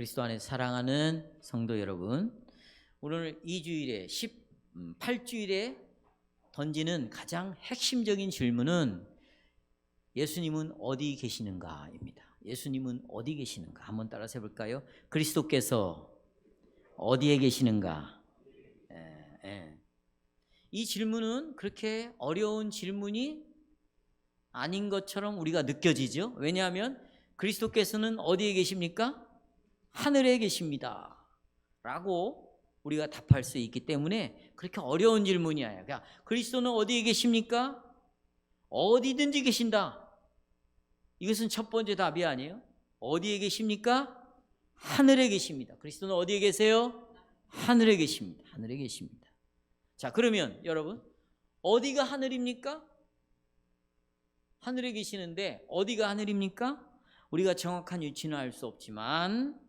그리스도 안에 사랑하는 성도 여러분, 오늘 2주일에 18주일에 던지는 가장 핵심적인 질문은 예수님은 어디 계시는가입니다. 예수님은 어디 계시는가? 한번 따라서 해볼까요? 그리스도께서 어디에 계시는가? 이 질문은 그렇게 어려운 질문이 아닌 것처럼 우리가 느껴지죠. 왜냐하면 그리스도께서는 어디에 계십니까? 하늘에 계십니다 라고 우리가 답할 수 있기 때문에 그렇게 어려운 질문이 아니야. 그러니까 그리스도는 어디에 계십니까? 어디든지 계신다. 이것은 첫 번째 답이 아니에요. 어디에 계십니까? 하늘에 계십니다. 그리스도는 어디에 계세요? 하늘에 계십니다. 하늘에 계십니다. 자, 그러면 여러분, 어디가 하늘입니까? 하늘에 계시는데 어디가 하늘입니까? 우리가 정확한 위치는 알 수 없지만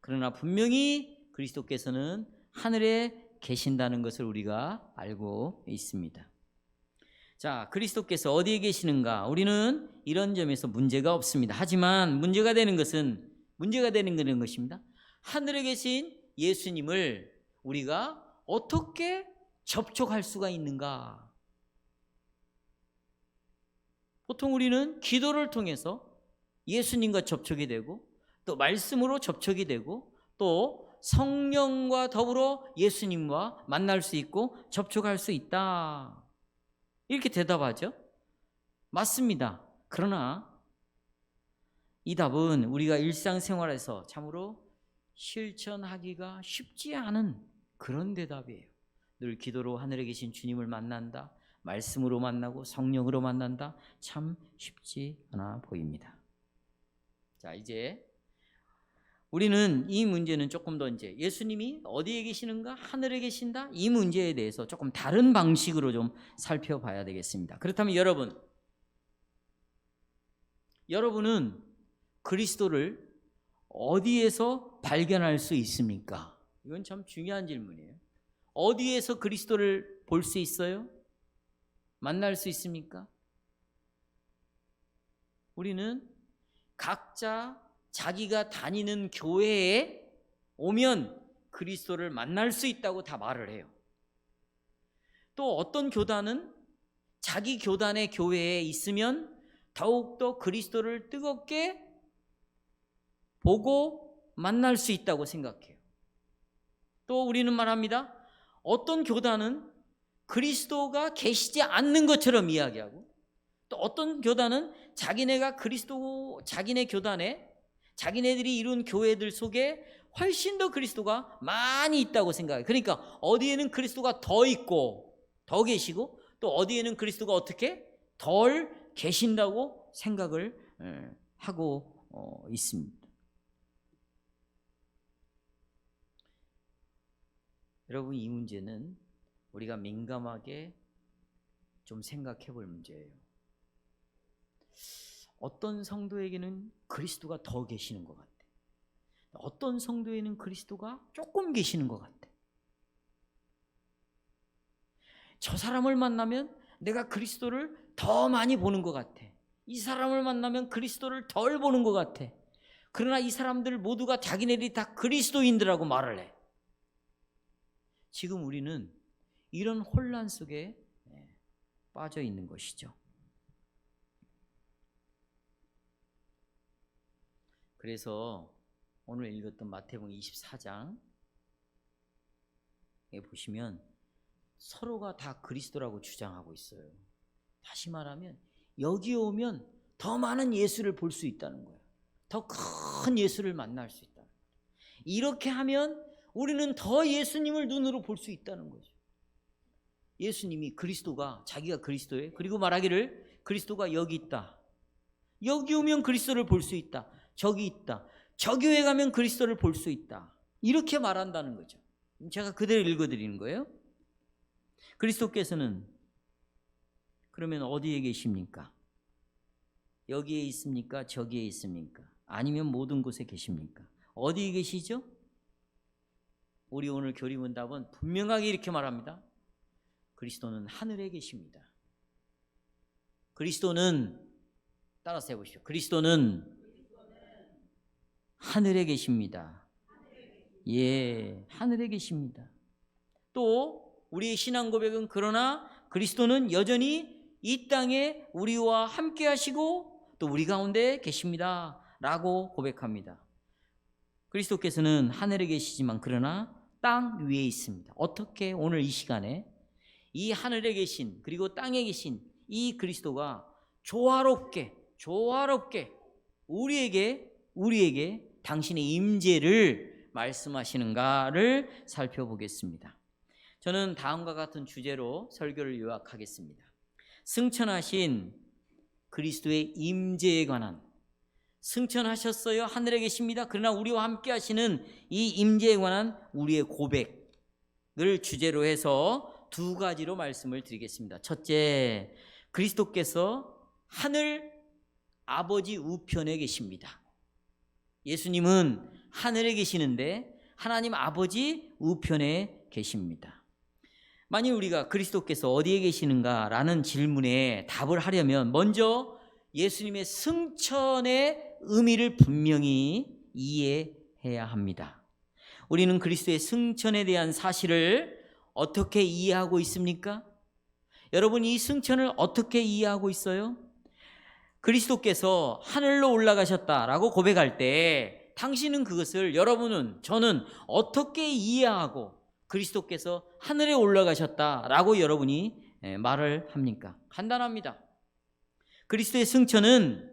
그러나 분명히 그리스도께서는 하늘에 계신다는 것을 우리가 알고 있습니다. 자, 그리스도께서 어디에 계시는가? 우리는 이런 점에서 문제가 없습니다. 하지만 문제가 되는 것입니다. 하늘에 계신 예수님을 우리가 어떻게 접촉할 수가 있는가? 보통 우리는 기도를 통해서 예수님과 접촉이 되고 또 말씀으로 접촉이 되고 또 성령과 더불어 예수님과 만날 수 있고 접촉할 수 있다, 이렇게 대답하죠. 맞습니다. 그러나 이 답은 우리가 일상생활에서 참으로 실천하기가 쉽지 않은 그런 대답이에요. 늘 기도로 하늘에 계신 주님을 만난다, 말씀으로 만나고 성령으로 만난다, 참 쉽지 않아 보입니다. 자, 이제 우리는 이 문제는 조금 더 이제 예수님이 어디에 계시는가, 하늘에 계신다, 이 문제에 대해서 조금 다른 방식으로 좀 살펴봐야 되겠습니다. 그렇다면 여러분은 그리스도를 어디에서 발견할 수 있습니까? 이건 참 중요한 질문이에요. 어디에서 그리스도를 볼 수 있어요? 만날 수 있습니까? 우리는 각자 자기가 다니는 교회에 오면 그리스도를 만날 수 있다고 다 말을 해요. 또 어떤 교단은 자기 교단의 교회에 있으면 더욱더 그리스도를 뜨겁게 보고 만날 수 있다고 생각해요. 또 우리는 말합니다. 어떤 교단은 그리스도가 계시지 않는 것처럼 이야기하고 또 어떤 교단은 자기네가 자기네 교단에 자기네들이 이룬 교회들 속에 훨씬 더 그리스도가 많이 있다고 생각해요. 그러니까 어디에는 그리스도가 더 있고 더 계시고 또 어디에는 그리스도가 어떻게 덜 계신다고 생각을 하고 있습니다. 여러분, 이 문제는 우리가 민감하게 좀 생각해 볼 문제예요. 어떤 성도에게는 그리스도가 더 계시는 것 같아. 어떤 성도에는 그리스도가 조금 계시는 것 같아. 저 사람을 만나면 내가 그리스도를 더 많이 보는 것 같아. 이 사람을 만나면 그리스도를 덜 보는 것 같아. 그러나 이 사람들 모두가 자기네들이 다 그리스도인들하고 말을 해. 지금 우리는 이런 혼란 속에 빠져 있는 것이죠. 그래서 오늘 읽었던 마태복음 24장에 보시면 서로가 다 그리스도라고 주장하고 있어요. 다시 말하면 여기 오면 더 많은 예수를 볼 수 있다는 거예요. 더 큰 예수를 만날 수 있다. 이렇게 하면 우리는 더 예수님을 눈으로 볼 수 있다는 거죠. 예수님이 그리스도가 자기가 그리스도예요. 그리고 말하기를 그리스도가 여기 있다. 여기 오면 그리스도를 볼 수 있다. 저기 있다. 저 교회 가면 그리스도를 볼 수 있다. 이렇게 말한다는 거죠. 제가 그대로 읽어드리는 거예요. 그리스도께서는 그러면 어디에 계십니까? 여기에 있습니까? 저기에 있습니까? 아니면 모든 곳에 계십니까? 어디에 계시죠? 우리 오늘 교리문답은 분명하게 이렇게 말합니다. 그리스도는 하늘에 계십니다. 그리스도는, 따라서 해보시죠. 그리스도는 하늘에 계십니다. 예, 하늘에 계십니다. 또 우리의 신앙 고백은 그러나 그리스도는 여전히 이 땅에 우리와 함께 하시고 또 우리 가운데 계십니다 라고 고백합니다. 그리스도께서는 하늘에 계시지만 그러나 땅 위에 있습니다. 어떻게 오늘 이 시간에 이 하늘에 계신 그리고 땅에 계신 이 그리스도가 조화롭게 우리에게 당신의 임재를 말씀하시는가를 살펴보겠습니다. 저는 다음과 같은 주제로 설교를 요약하겠습니다. 승천하신 그리스도의 임재에 관한, 승천하셨어요, 하늘에 계십니다. 그러나 우리와 함께 하시는 이 임재에 관한 우리의 고백을 주제로 해서 두 가지로 말씀을 드리겠습니다. 첫째, 그리스도께서 하늘 아버지 우편에 계십니다. 예수님은 하늘에 계시는데 하나님 아버지 우편에 계십니다. 만일 우리가 그리스도께서 어디에 계시는가라는 질문에 답을 하려면 먼저 예수님의 승천의 의미를 분명히 이해해야 합니다. 우리는 그리스도의 승천에 대한 사실을 어떻게 이해하고 있습니까? 여러분, 이 승천을 어떻게 이해하고 있어요? 그리스도께서 하늘로 올라가셨다라고 고백할 때 당신은 그것을, 여러분은, 저는 어떻게 이해하고 그리스도께서 하늘에 올라가셨다라고 여러분이 말을 합니까? 간단합니다. 그리스도의 승천은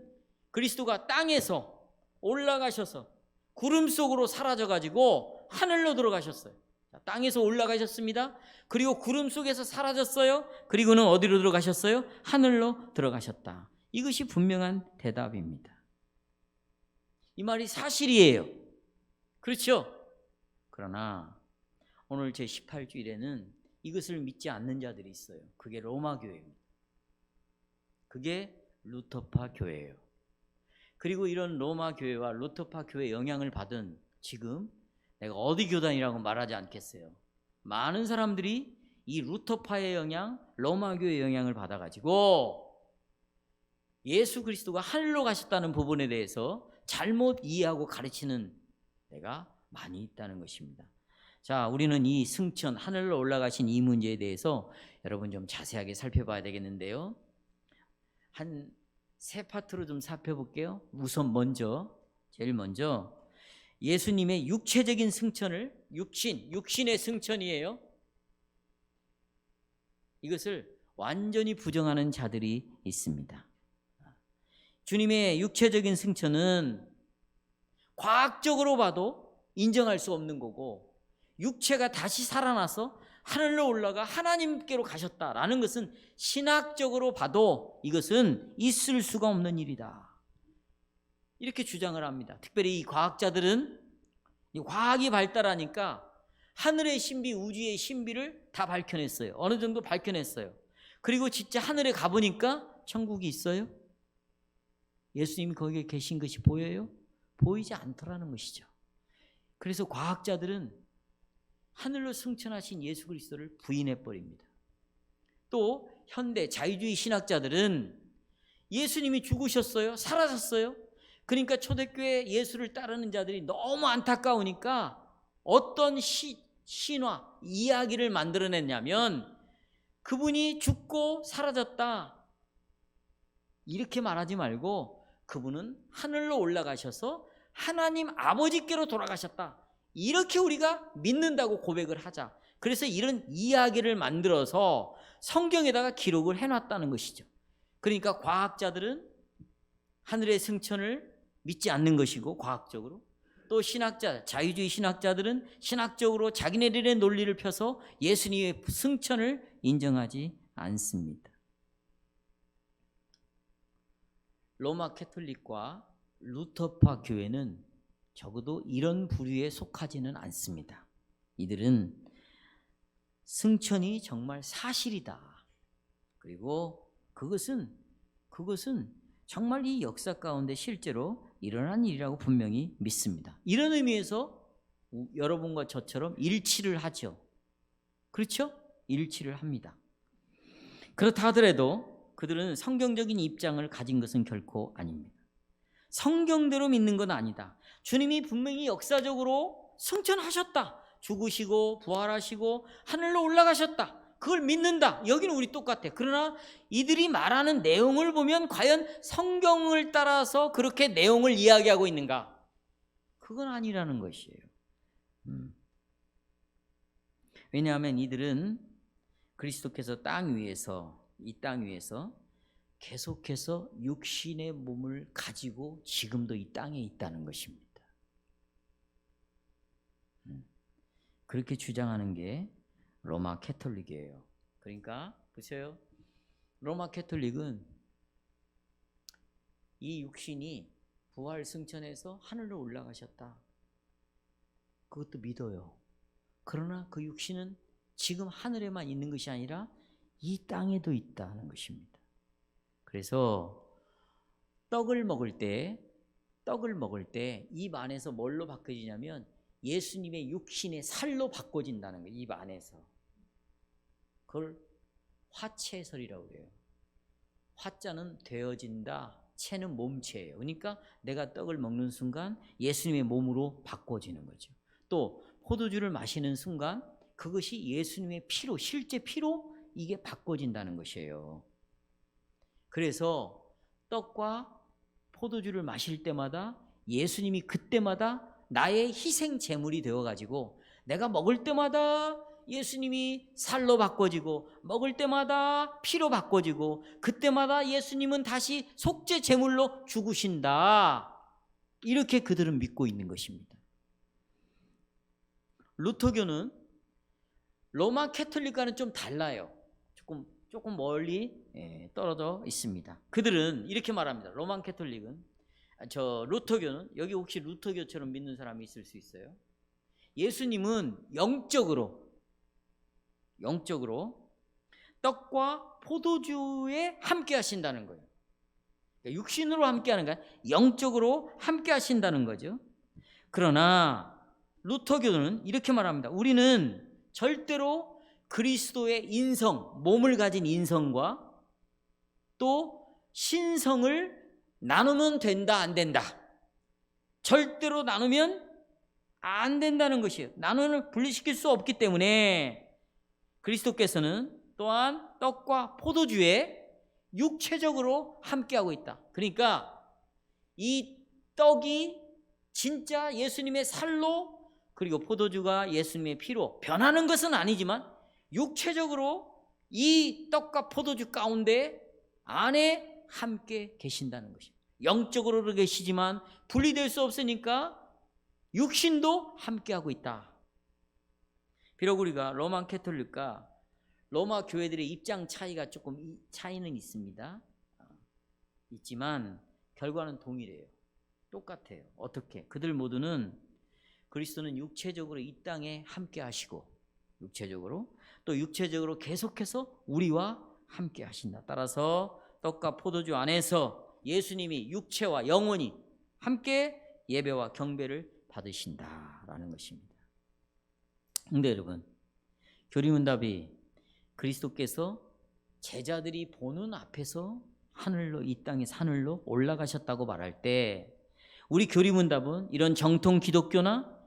그리스도가 땅에서 올라가셔서 구름 속으로 사라져가지고 하늘로 들어가셨어요. 땅에서 올라가셨습니다. 그리고 구름 속에서 사라졌어요. 그리고는 어디로 들어가셨어요? 하늘로 들어가셨다. 이것이 분명한 대답입니다. 이 말이 사실이에요. 그렇죠? 그러나 오늘 제18주일에는 이것을 믿지 않는 자들이 있어요. 그게 로마 교회입니다. 그게 루터파 교회예요. 그리고 이런 로마 교회와 루터파 교회의 영향을 받은, 지금 내가 어디 교단이라고 말하지 않겠어요, 많은 사람들이 이 루터파의 영향, 로마 교회의 영향을 받아가지고 예수 그리스도가 하늘로 가셨다는 부분에 대해서 잘못 이해하고 가르치는 데가 많이 있다는 것입니다. 자, 우리는 이 승천, 하늘로 올라가신 이 문제에 대해서 여러분 좀 자세하게 살펴봐야 되겠는데요. 한 세 파트로 좀 살펴볼게요. 우선 제일 먼저 예수님의 육체적인 승천을, 육신의 승천이에요. 이것을 완전히 부정하는 자들이 있습니다. 주님의 육체적인 승천은 과학적으로 봐도 인정할 수 없는 거고, 육체가 다시 살아나서 하늘로 올라가 하나님께로 가셨다라는 것은 신학적으로 봐도 이것은 있을 수가 없는 일이다, 이렇게 주장을 합니다. 특별히 이 과학자들은, 이 과학이 발달하니까 하늘의 신비, 우주의 신비를 다 밝혀냈어요. 어느 정도 밝혀냈어요. 그리고 진짜 하늘에 가보니까 천국이 있어요? 예수님이 거기에 계신 것이 보여요? 보이지 않더라는 것이죠. 그래서 과학자들은 하늘로 승천하신 예수 그리스도를 부인해버립니다. 또 현대 자유주의 신학자들은 예수님이 죽으셨어요? 사라졌어요? 그러니까 초대교회 예수를 따르는 자들이 너무 안타까우니까 어떤 신화, 이야기를 만들어냈냐면 그분이 죽고 사라졌다, 이렇게 말하지 말고 그분은 하늘로 올라가셔서 하나님 아버지께로 돌아가셨다, 이렇게 우리가 믿는다고 고백을 하자. 그래서 이런 이야기를 만들어서 성경에다가 기록을 해놨다는 것이죠. 그러니까 과학자들은 하늘의 승천을 믿지 않는 것이고, 과학적으로 또 신학자, 자유주의 신학자들은 신학적으로 자기네들의 논리를 펴서 예수님의 승천을 인정하지 않습니다. 로마 캐톨릭과 루터파 교회는 적어도 이런 부류에 속하지는 않습니다. 이들은 승천이 정말 사실이다, 그리고 그것은 정말 이 역사 가운데 실제로 일어난 일이라고 분명히 믿습니다. 이런 의미에서 여러분과 저처럼 일치를 하죠. 그렇죠? 일치를 합니다. 그렇다 하더라도 그들은 성경적인 입장을 가진 것은 결코 아닙니다. 성경대로 믿는 건 아니다. 주님이 분명히 역사적으로 승천하셨다. 죽으시고 부활하시고 하늘로 올라가셨다. 그걸 믿는다. 여기는 우리 똑같아. 그러나 이들이 말하는 내용을 보면 과연 성경을 따라서 그렇게 내용을 이야기하고 있는가? 그건 아니라는 것이에요. 왜냐하면 이들은 그리스도께서 이 땅 위에서 계속해서 육신의 몸을 가지고 지금도 이 땅에 있다는 것입니다. 그렇게 주장하는 게 로마 캐톨릭이에요. 그러니까 보세요. 로마 캐톨릭은 이 육신이 부활 승천해서 하늘로 올라가셨다. 그것도 믿어요. 그러나 그 육신은 지금 하늘에만 있는 것이 아니라 이 땅에도 있다는 것입니다. 그래서 떡을 먹을 때 입 안에서 뭘로 바뀌어지냐면 예수님의 육신의 살로 바꿔진다는 거예요. 입 안에서. 그걸 화채설이라고 그래요. 화자는 되어진다, 채는 몸체예요. 그러니까 내가 떡을 먹는 순간 예수님의 몸으로 바꿔지는 거죠. 또 포도주를 마시는 순간 그것이 예수님의 피로, 실제 피로 이게 바꿔진다는 것이에요. 그래서 떡과 포도주를 마실 때마다 예수님이 그때마다 나의 희생 제물이 되어가지고 내가 먹을 때마다 예수님이 살로 바꿔지고 먹을 때마다 피로 바꿔지고 그때마다 예수님은 다시 속죄 제물로 죽으신다. 이렇게 그들은 믿고 있는 것입니다. 루터교는 로마 캐톨릭과는 좀 달라요. 조금 멀리 떨어져 있습니다. 그들은 이렇게 말합니다. 로마 캐톨릭은 루터교는 여기 혹시 루터교처럼 믿는 사람이 있을 수 있어요? 예수님은 영적으로 떡과 포도주에 함께 하신다는 거예요. 그러니까 육신으로 함께 하는 게 아니라 영적으로 함께 하신다는 거죠. 그러나 루터교는 이렇게 말합니다. 우리는 절대로 그리스도의 인성, 몸을 가진 인성과 또 신성을 나누면 된다, 안 된다. 절대로 나누면 안 된다는 것이에요. 나누면 분리시킬 수 없기 때문에 그리스도께서는 또한 떡과 포도주에 육체적으로 함께하고 있다. 그러니까 이 떡이 진짜 예수님의 살로 그리고 포도주가 예수님의 피로 변하는 것은 아니지만 육체적으로 이 떡과 포도주 가운데 안에 함께 계신다는 것입니다. 영적으로 계시지만 분리될 수 없으니까 육신도 함께하고 있다. 비록 우리가 로마 캐톨릭과 로마 교회들의 입장 차이가 조금 차이는 있습니다. 있지만 결과는 동일해요. 똑같아요. 어떻게? 그들 모두는 그리스도는 육체적으로 이 땅에 함께 하시고 육체적으로 계속해서 우리와 함께 하신다. 따라서 떡과 포도주 안에서 예수님이 육체와 영혼이 함께 예배와 경배를 받으신다라는 것입니다. 근데 여러분, 교리문답이 그리스도께서 제자들이 보는 앞에서 하늘로, 이 땅에서 하늘로 올라가셨다고 말할 때 우리 교리문답은 이런 정통 기독교나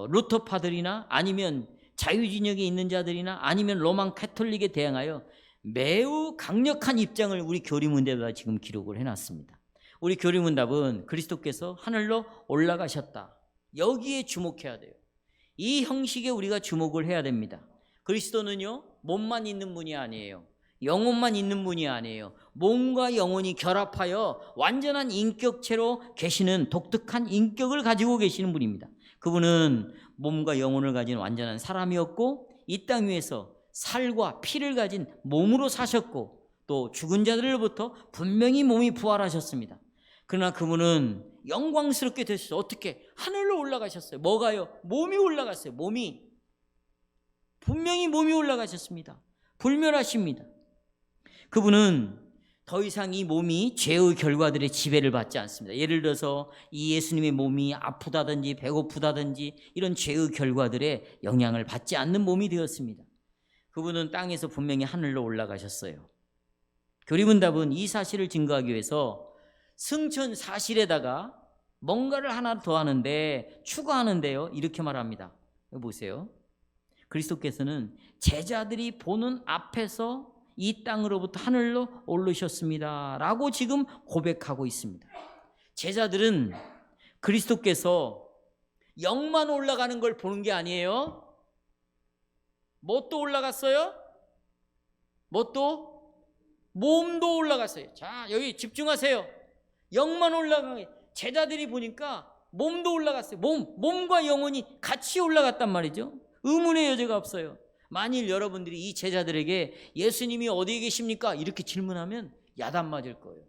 루터파들이나 아니면 자유진영에 있는 자들이나 아니면 로만 캐톨릭에 대항하여 매우 강력한 입장을 우리 교리문답에다 지금 기록을 해놨습니다. 우리 교리문답은 그리스도께서 하늘로 올라가셨다. 여기에 주목해야 돼요. 이 형식에 우리가 주목을 해야 됩니다. 그리스도는요, 몸만 있는 분이 아니에요. 영혼만 있는 분이 아니에요. 몸과 영혼이 결합하여 완전한 인격체로 계시는 독특한 인격을 가지고 계시는 분입니다. 그분은 몸과 영혼을 가진 완전한 사람이었고 이 땅 위에서 살과 피를 가진 몸으로 사셨고 또 죽은 자들로부터 분명히 몸이 부활하셨습니다. 그러나 그분은 영광스럽게 되셨어요. 어떻게? 하늘로 올라가셨어요. 뭐가요? 몸이 올라갔어요. 분명히 몸이 올라가셨습니다. 불멸하십니다. 그분은 더 이상 이 몸이 죄의 결과들의 지배를 받지 않습니다. 예를 들어서 이 예수님의 몸이 아프다든지 배고프다든지 이런 죄의 결과들의 영향을 받지 않는 몸이 되었습니다. 그분은 땅에서 분명히 하늘로 올라가셨어요. 교리문답은 이 사실을 증거하기 위해서 승천 사실에다가 뭔가를 하나 더 하는데, 추가하는데요, 이렇게 말합니다. 여기 보세요. 그리스도께서는 제자들이 보는 앞에서 이 땅으로부터 하늘로 오르셨습니다 라고 지금 고백하고 있습니다. 제자들은 그리스도께서 영만 올라가는 걸 보는 게 아니에요. 뭐 또 올라갔어요? 뭐 또? 몸도 올라갔어요. 자, 여기 집중하세요. 영만 올라가게, 제자들이 보니까 몸도 올라갔어요. 몸과 영혼이 같이 올라갔단 말이죠. 의문의 여지가 없어요. 만일 여러분들이 이 제자들에게 예수님이 어디에 계십니까? 이렇게 질문하면 야단 맞을 거예요.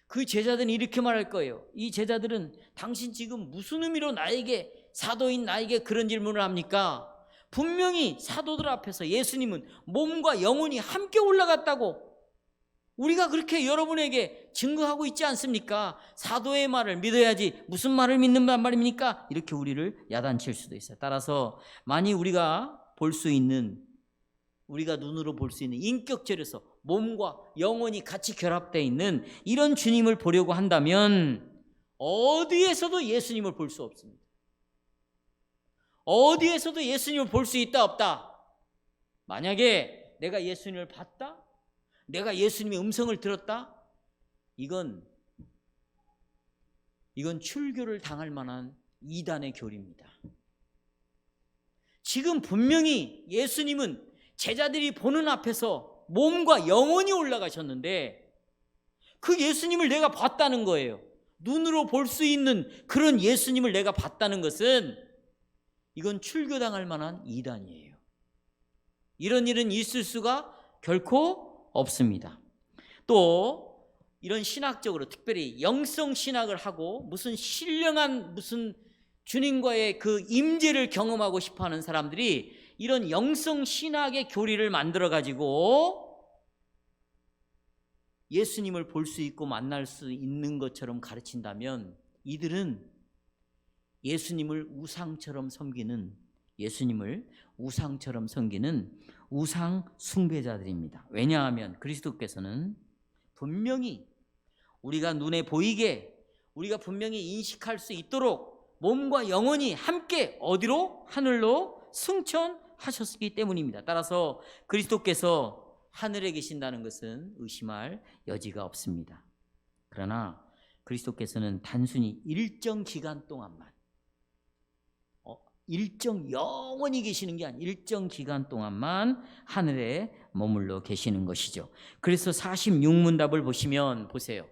그 제자들은 이렇게 말할 거예요. 이 제자들은 당신 지금 무슨 의미로 나에게, 사도인 나에게 그런 질문을 합니까? 분명히 사도들 앞에서 예수님은 몸과 영혼이 함께 올라갔다고 우리가 그렇게 여러분에게 증거하고 있지 않습니까? 사도의 말을 믿어야지 무슨 말을 믿는단 말입니까? 이렇게 우리를 야단칠 수도 있어요. 따라서 만약 우리가 볼 수 있는, 우리가 눈으로 볼 수 있는 인격체로서 몸과 영혼이 같이 결합되어 있는 이런 주님을 보려고 한다면 어디에서도 예수님을 볼 수 없습니다. 어디에서도 예수님을 볼 수 있다 없다? 만약에 내가 예수님을 봤다? 내가 예수님의 음성을 들었다? 이건 출교를 당할 만한 이단의 교리입니다. 지금 분명히 예수님은 제자들이 보는 앞에서 몸과 영혼이 올라가셨는데 그 예수님을 내가 봤다는 거예요. 눈으로 볼 수 있는 그런 예수님을 내가 봤다는 것은 이건 출교당할 만한 이단이에요. 이런 일은 있을 수가 결코 없습니다. 또 이런 신학적으로 특별히 영성 신학을 하고 무슨 신령한 무슨 주님과의 그 임재를 경험하고 싶어하는 사람들이 이런 영성 신학의 교리를 만들어 가지고 예수님을 볼 수 있고 만날 수 있는 것처럼 가르친다면 이들은 예수님을 우상처럼 섬기는 우상 숭배자들입니다. 왜냐하면 그리스도께서는 분명히 우리가 눈에 보이게, 우리가 분명히 인식할 수 있도록 몸과 영혼이 함께 어디로? 하늘로 승천하셨기 때문입니다. 따라서 그리스도께서 하늘에 계신다는 것은 의심할 여지가 없습니다. 그러나 그리스도께서는 단순히 일정 기간 동안만, 영원히 계시는 게 아니라 일정 기간 동안만 하늘에 머물러 계시는 것이죠. 그래서 46문답을 보시면 보세요.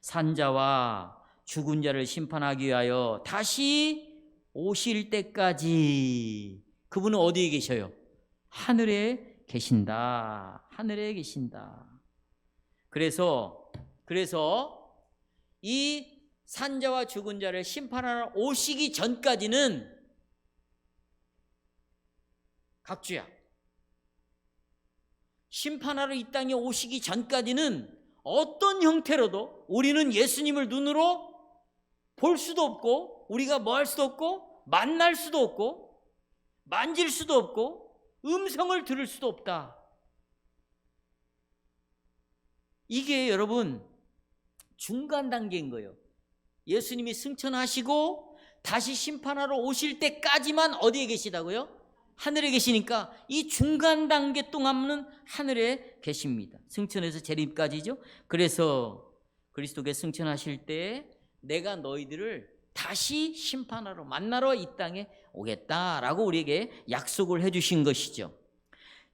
산자와 죽은 자를 심판하기 위하여 다시 오실 때까지 그분은 어디에 계셔요? 하늘에 계신다. 하늘에 계신다. 그래서 이 산자와 죽은 자를 심판하러 오시기 전까지는 각주야, 심판하러 이 땅에 오시기 전까지는 어떤 형태로도 우리는 예수님을 눈으로 볼 수도 없고 우리가 뭐 할 수도 없고 만날 수도 없고 만질 수도 없고 음성을 들을 수도 없다. 이게 여러분 중간 단계인 거예요. 예수님이 승천하시고 다시 심판하러 오실 때까지만 어디에 계시다고요? 하늘에 계시니까 이 중간 단계 동안은 하늘에 계십니다. 승천에서 재림까지죠. 그래서 그리스도께서 승천하실 때 내가 너희들을 다시 심판하러 만나러 이 땅에 오겠다라고 우리에게 약속을 해주신 것이죠.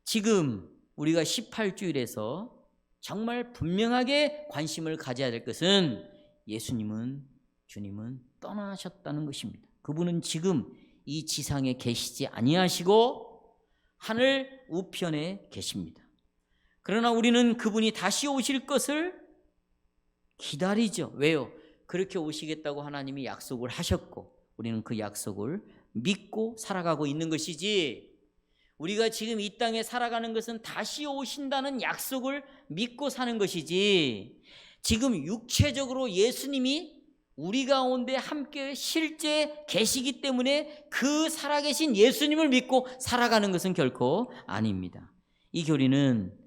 지금 우리가 18주일에서 정말 분명하게 관심을 가져야 될 것은 주님은 떠나셨다는 것입니다. 그분은 지금 이 지상에 계시지 아니하시고 하늘 우편에 계십니다. 그러나 우리는 그분이 다시 오실 것을 기다리죠. 왜요? 그렇게 오시겠다고 하나님이 약속을 하셨고 우리는 그 약속을 믿고 살아가고 있는 것이지, 우리가 지금 이 땅에 살아가는 것은 다시 오신다는 약속을 믿고 사는 것이지, 지금 육체적으로 예수님이 우리 가운데 함께 실제 계시기 때문에 그 살아계신 예수님을 믿고 살아가는 것은 결코 아닙니다. 이 교리는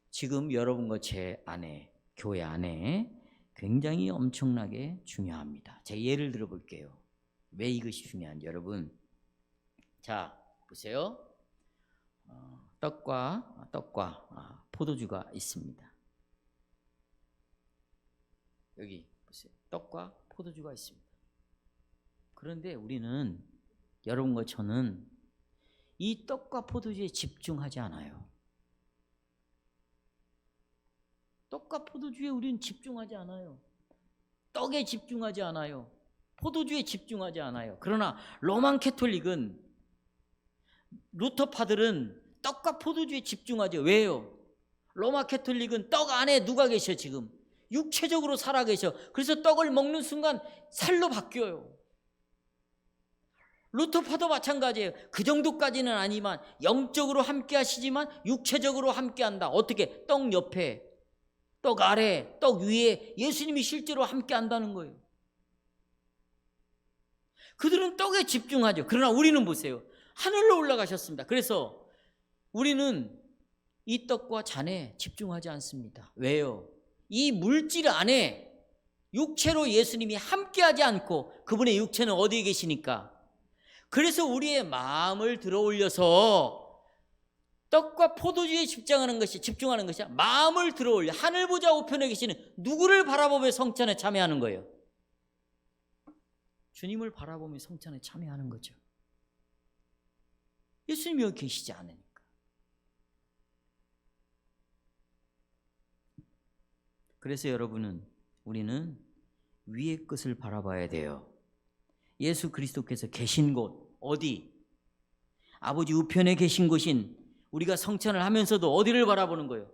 지금 여러분과 제 안에, 교회 안에 굉장히 엄청나게 중요합니다. 제가 예를 들어 볼게요. 왜 이것이 중요한지 여러분. 자, 보세요. 떡과 포도주가 있습니다. 여기 보세요. 떡과 포도주가 있습니다. 그런데 우리는 여러분과 저는 이 떡과 포도주에 집중하지 않아요. 떡과 포도주에 우리는 집중하지 않아요. 떡에 집중하지 않아요. 포도주에 집중하지 않아요. 그러나 로만 캐톨릭은, 루터파들은 떡과 포도주에 집중하죠. 왜요? 로마 캐톨릭은 떡 안에 누가 계셔? 지금 육체적으로 살아 계셔. 그래서 떡을 먹는 순간 살로 바뀌어요. 루터파도 마찬가지예요. 그 정도까지는 아니지만 영적으로 함께 하시지만 육체적으로 함께 한다. 어떻게? 떡 옆에, 떡 아래, 떡 위에 예수님이 실제로 함께 한다는 거예요. 그들은 떡에 집중하죠. 그러나 우리는 보세요. 하늘로 올라가셨습니다. 그래서 우리는 이 떡과 잔에 집중하지 않습니다. 왜요? 이 물질 안에 육체로 예수님이 함께하지 않고 그분의 육체는 어디에 계시니까. 그래서 우리의 마음을 들어 올려서 떡과 포도주에 집중하는 것이 마음을 들어 올려 하늘 보좌 우편에 계시는 누구를 바라보며 성찬에 참여하는 거예요? 주님을 바라보며 성찬에 참여하는 거죠. 예수님이 여기 계시지 않으니까. 그래서 우리는 위의 것을 바라봐야 돼요. 예수 그리스도께서 계신 곳, 어디? 아버지 우편에 계신 곳인, 우리가 성찬을 하면서도 어디를 바라보는 거예요?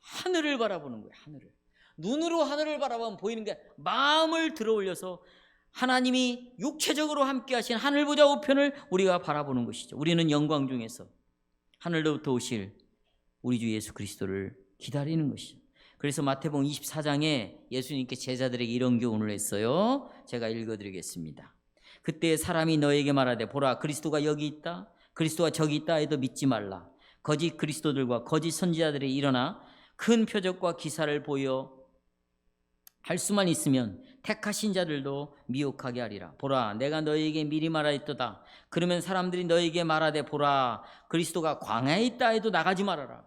하늘을 바라보는 거예요. 하늘을. 눈으로 하늘을 바라보면 보이는 게 마음을 들어 올려서 하나님이 육체적으로 함께 하신 하늘 보좌 우편을 우리가 바라보는 것이죠. 우리는 영광 중에서 하늘로부터 오실 우리 주 예수 그리스도를 기다리는 것이죠. 그래서 마태복음 24장에 예수님께 제자들에게 이런 교훈을 했어요. 제가 읽어드리겠습니다. 그때 사람이 너에게 말하되 보라 그리스도가 여기 있다, 그리스도가 저기 있다 해도 믿지 말라. 거짓 그리스도들과 거짓 선지자들이 일어나 큰 표적과 기사를 보여 할 수만 있으면 택하신 자들도 미혹하게 하리라. 보라 내가 너희에게 미리 말하였도다. 그러면 사람들이 너희에게 말하되 보라 그리스도가 광야에 있다 해도 나가지 말아라.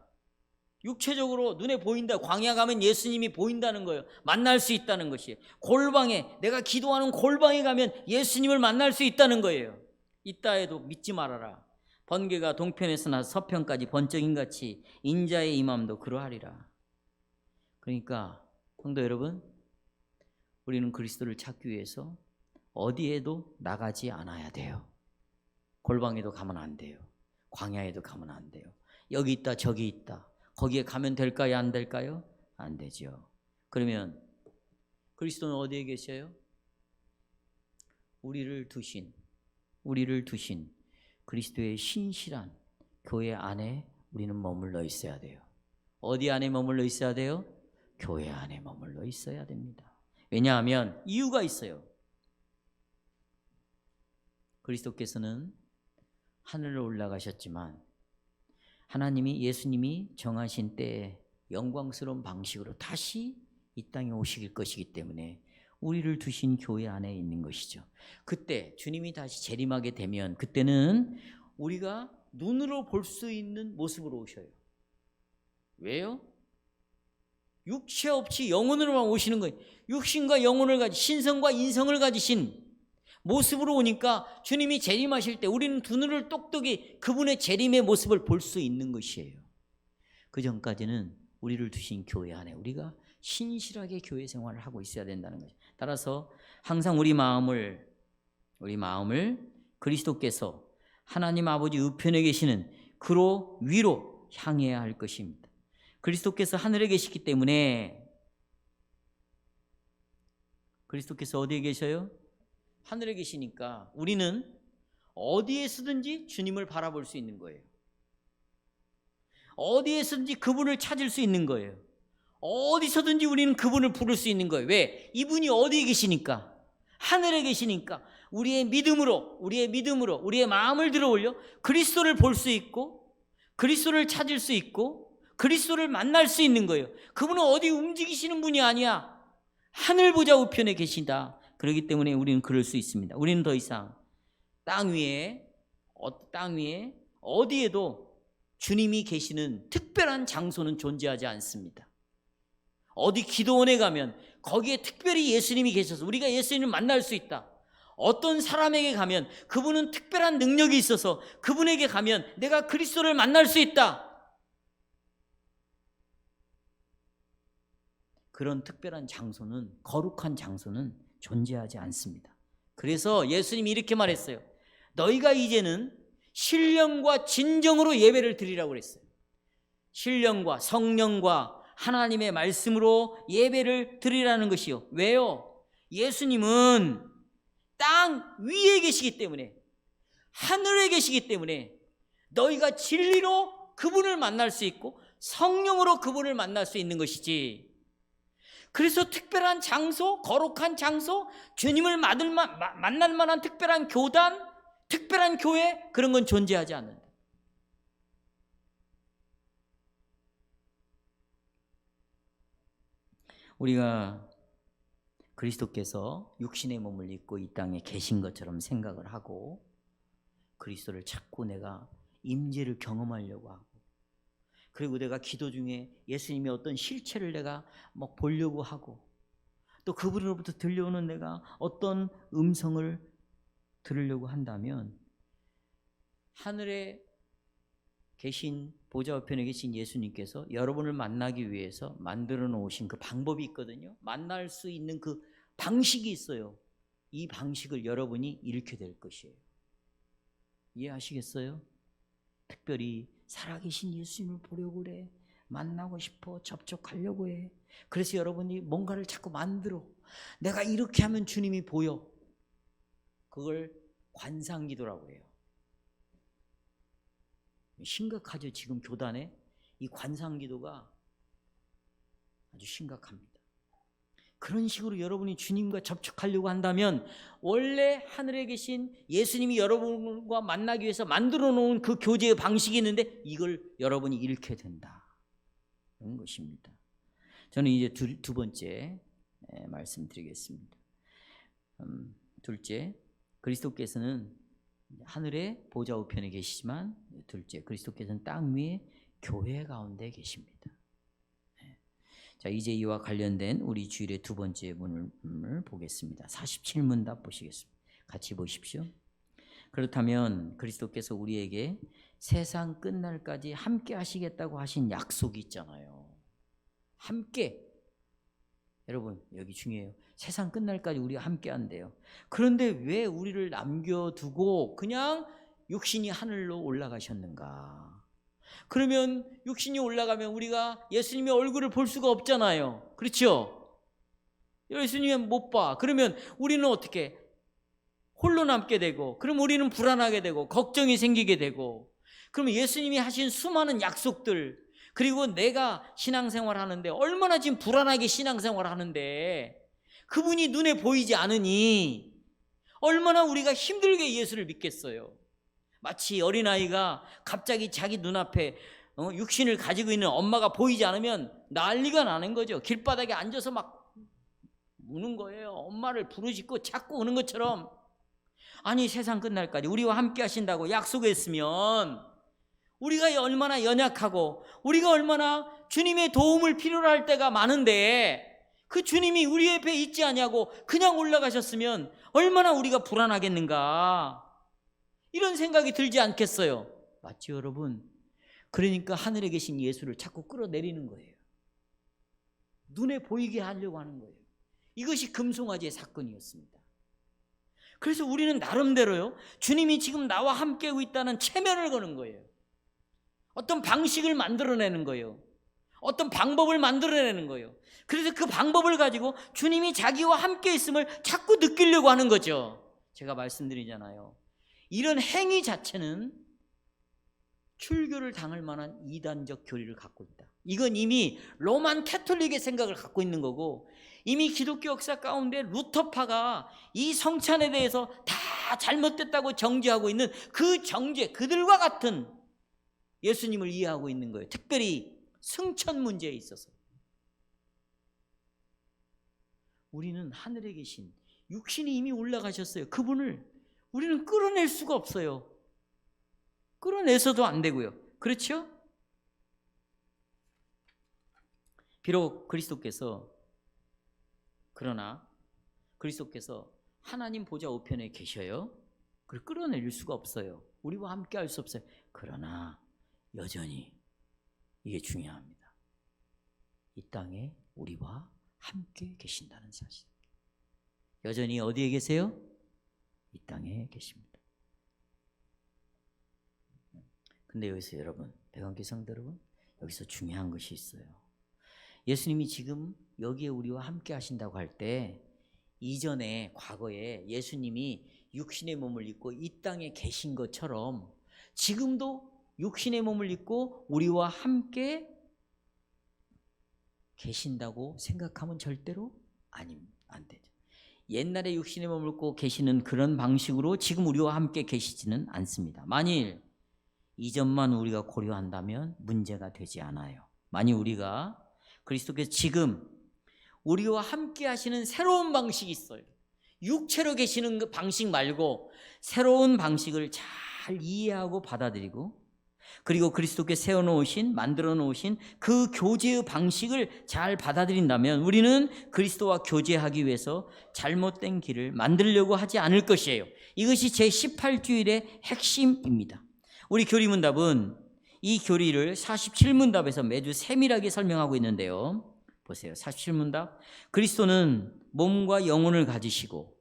육체적으로 눈에 보인다. 광야 가면 예수님이 보인다는 거예요. 만날 수 있다는 것이에요. 골방에, 내가 기도하는 골방에 가면 예수님을 만날 수 있다는 거예요. 있다 해도 믿지 말아라. 번개가 동편에서 나서 서편까지 번쩍인같이 인자의 임함도 그러하리라. 그러니까 성도 여러분, 우리는 그리스도를 찾기 위해서 어디에도 나가지 않아야 돼요. 골방에도 가면 안 돼요. 광야에도 가면 안 돼요. 여기 있다 저기 있다. 거기에 가면 될까요? 안 될까요? 안 되죠. 그러면 그리스도는 어디에 계셔요? 우리를 두신 그리스도의 신실한 교회 안에 우리는 머물러 있어야 돼요. 어디 안에 머물러 있어야 돼요? 교회 안에 머물러 있어야 됩니다. 왜냐하면 이유가 있어요. 그리스도께서는 하늘로 올라가셨지만 하나님이, 예수님이 정하신 때에 영광스러운 방식으로 다시 이 땅에 오실 것이기 때문에 우리를 두신 교회 안에 있는 것이죠. 그때 주님이 다시 재림하게 되면 그때는 우리가 눈으로 볼 수 있는 모습으로 오셔요. 왜요? 육체 없이 영혼으로만 오시는 거예요. 육신과 영혼을 가진, 신성과 인성을 가지신 모습으로 오니까 주님이 재림하실 때 우리는 두 눈을 똑똑히 그분의 재림의 모습을 볼 수 있는 것이에요. 그 전까지는 우리를 두신 교회 안에 우리가 신실하게 교회 생활을 하고 있어야 된다는 거죠. 따라서 항상 우리 마음을 그리스도께서 하나님 아버지 우편에 계시는 그로 위로 향해야 할 것입니다. 그리스도께서 하늘에 계시기 때문에, 그리스도께서 어디에 계셔요? 하늘에 계시니까 우리는 어디에서든지 주님을 바라볼 수 있는 거예요. 어디에서든지 그분을 찾을 수 있는 거예요. 어디서든지 우리는 그분을 부를 수 있는 거예요. 왜? 이분이 어디에 계시니까, 하늘에 계시니까 우리의 믿음으로 우리의 마음을 들어 올려 그리스도를 볼 수 있고 그리스도를 찾을 수 있고 그리스도를 만날 수 있는 거예요. 그분은 어디 움직이시는 분이 아니야. 하늘 보좌 우편에 계신다. 그렇기 때문에 우리는 그럴 수 있습니다. 우리는 더 이상 땅 위에 어디에도 주님이 계시는 특별한 장소는 존재하지 않습니다. 어디 기도원에 가면 거기에 특별히 예수님이 계셔서 우리가 예수님을 만날 수 있다. 어떤 사람에게 가면 그분은 특별한 능력이 있어서 그분에게 가면 내가 그리스도를 만날 수 있다. 그런 특별한 장소는, 거룩한 장소는 존재하지 않습니다. 그래서 예수님이 이렇게 말했어요. 너희가 이제는 신령과 진정으로 예배를 드리라고 그랬어요. 신령과 성령과 하나님의 말씀으로 예배를 드리라는 것이요. 왜요? 예수님은 땅 위에 계시기 때문에, 하늘에 계시기 때문에 너희가 진리로 그분을 만날 수 있고 성령으로 그분을 만날 수 있는 것이지, 그래서 특별한 장소, 거룩한 장소, 주님을 만날 만한 특별한 교단, 특별한 교회, 그런 건 존재하지 않는다. 우리가 그리스도께서 육신의 몸을 입고 이 땅에 계신 것처럼 생각을 하고 그리스도를 찾고 내가 임재를 경험하려고 하고, 그리고 내가 기도 중에 예수님의 어떤 실체를 내가 막 보려고 하고, 또 그분으로부터 들려오는 내가 어떤 음성을 들으려고 한다면, 하늘에 계신 보좌 우편에 계신 예수님께서 여러분을 만나기 위해서 만들어 놓으신 그 방법이 있거든요. 만날 수 있는 그 방식이 있어요. 이 방식을 여러분이 잃게 될 것이에요. 이해하시겠어요? 특별히 살아계신 예수님을 보려고 그래. 만나고 싶어. 접촉하려고 해. 그래서 여러분이 뭔가를 자꾸 만들어. 내가 이렇게 하면 주님이 보여. 그걸 관상기도라고 해요. 심각하죠. 지금 교단에 이 관상기도가 아주 심각합니다. 그런 식으로 여러분이 주님과 접촉하려고 한다면 원래 하늘에 계신 예수님이 여러분과 만나기 위해서 만들어 놓은 그 교제의 방식이 있는데 이걸 여러분이 잃게 된다. 그런 것입니다. 저는 이제 두 번째 말씀드리겠습니다. 둘째, 그리스도께서는 하늘의 보좌 우편에 계시지만, 둘째, 그리스도께서는 땅 위에 교회 가운데 계십니다. 자, 이제 이와 관련된 우리 주일의 두 번째 문을 보겠습니다. 47문답 보시겠습니다. 같이 보십시오. 그렇다면 그리스도께서 우리에게 세상 끝날까지 함께 하시겠다고 하신 약속이 있잖아요. 함께. 여러분, 여기 중요해요. 세상 끝날까지 우리가 함께 한대요. 그런데 왜 우리를 남겨두고 그냥 육신이 하늘로 올라가셨는가? 그러면 육신이 올라가면 우리가 예수님의 얼굴을 볼 수가 없잖아요. 그렇죠? 예수님은 못 봐. 그러면 우리는 어떻게? 홀로 남게 되고, 그럼 우리는 불안하게 되고 걱정이 생기게 되고, 그러면 예수님이 하신 수많은 약속들, 그리고 내가 신앙생활 하는데 얼마나 지금 불안하게 신앙생활 하는데 그분이 눈에 보이지 않으니 얼마나 우리가 힘들게 예수를 믿겠어요. 마치 어린아이가 갑자기 자기 눈앞에 육신을 가지고 있는 엄마가 보이지 않으면 난리가 나는 거죠. 길바닥에 앉아서 막 우는 거예요. 엄마를 부르짖고 찾고 우는 것처럼. 아니, 세상 끝날까지 우리와 함께 하신다고 약속했으면 우리가 얼마나 연약하고 우리가 얼마나 주님의 도움을 필요로 할 때가 많은데 그 주님이 우리 옆에 있지 않냐고 그냥 올라가셨으면 얼마나 우리가 불안하겠는가, 이런 생각이 들지 않겠어요? 맞죠, 여러분? 그러니까 하늘에 계신 예수를 자꾸 끌어내리는 거예요. 눈에 보이게 하려고 하는 거예요. 이것이 금송아지의 사건이었습니다. 그래서 우리는 나름대로요, 주님이 지금 나와 함께하고 있다는 체면을 거는 거예요. 어떤 방식을 만들어내는 거예요. 어떤 방법을 만들어내는 거예요. 그래서 그 방법을 가지고 주님이 자기와 함께 있음을 자꾸 느끼려고 하는 거죠. 제가 말씀드리잖아요. 이런 행위 자체는 출교를 당할 만한 이단적 교리를 갖고 있다. 이건 이미 로만 캐톨릭의 생각을 갖고 있는 거고, 이미 기독교 역사 가운데 루터파가 이 성찬에 대해서 다 잘못됐다고 정죄하고 있는 그 정죄, 그들과 같은 예수님을 이해하고 있는 거예요. 특별히 승천 문제에 있어서. 우리는 하늘에 계신 육신이 이미 올라가셨어요. 그분을 우리는 끌어낼 수가 없어요. 끌어내서도 안 되고요. 그렇죠? 비록 그러나 그리스도께서 하나님 보좌 우편에 계셔요. 그걸 끌어낼 수가 없어요. 우리와 함께 할 수 없어요. 그러나 여전히 이게 중요합니다. 이 땅에 우리와 함께 계신다는 사실. 여전히 어디에 계세요? 이 땅에 계십니다. 근데 여기서 여러분, 백안교 성도 여러분, 여기서 중요한 것이 있어요. 예수님이 지금 여기에 우리와 함께 하신다고 할 때, 이전에 과거에 예수님이 육신의 몸을 입고 이 땅에 계신 것처럼 지금도 육신의 몸을 입고 우리와 함께 계신다고 생각하면 절대로 안 되죠. 옛날에 육신의 몸을 입고 계시는 그런 방식으로 지금 우리와 함께 계시지는 않습니다. 만일 이전만 우리가 고려한다면 문제가 되지 않아요. 만일 우리가 그리스도께서 지금 우리와 함께 하시는 새로운 방식이 있어요. 육체로 계시는 그 방식 말고 새로운 방식을 잘 이해하고 받아들이고, 그리고 그리스도께서 세워놓으신, 만들어 놓으신 그 교제의 방식을 잘 받아들인다면 우리는 그리스도와 교제하기 위해서 잘못된 길을 만들려고 하지 않을 것이에요. 이것이 제18주일의 핵심입니다. 우리 교리문답은 이 교리를 47문답에서 매주 세밀하게 설명하고 있는데요. 보세요. 47문답. 그리스도는 몸과 영혼을 가지시고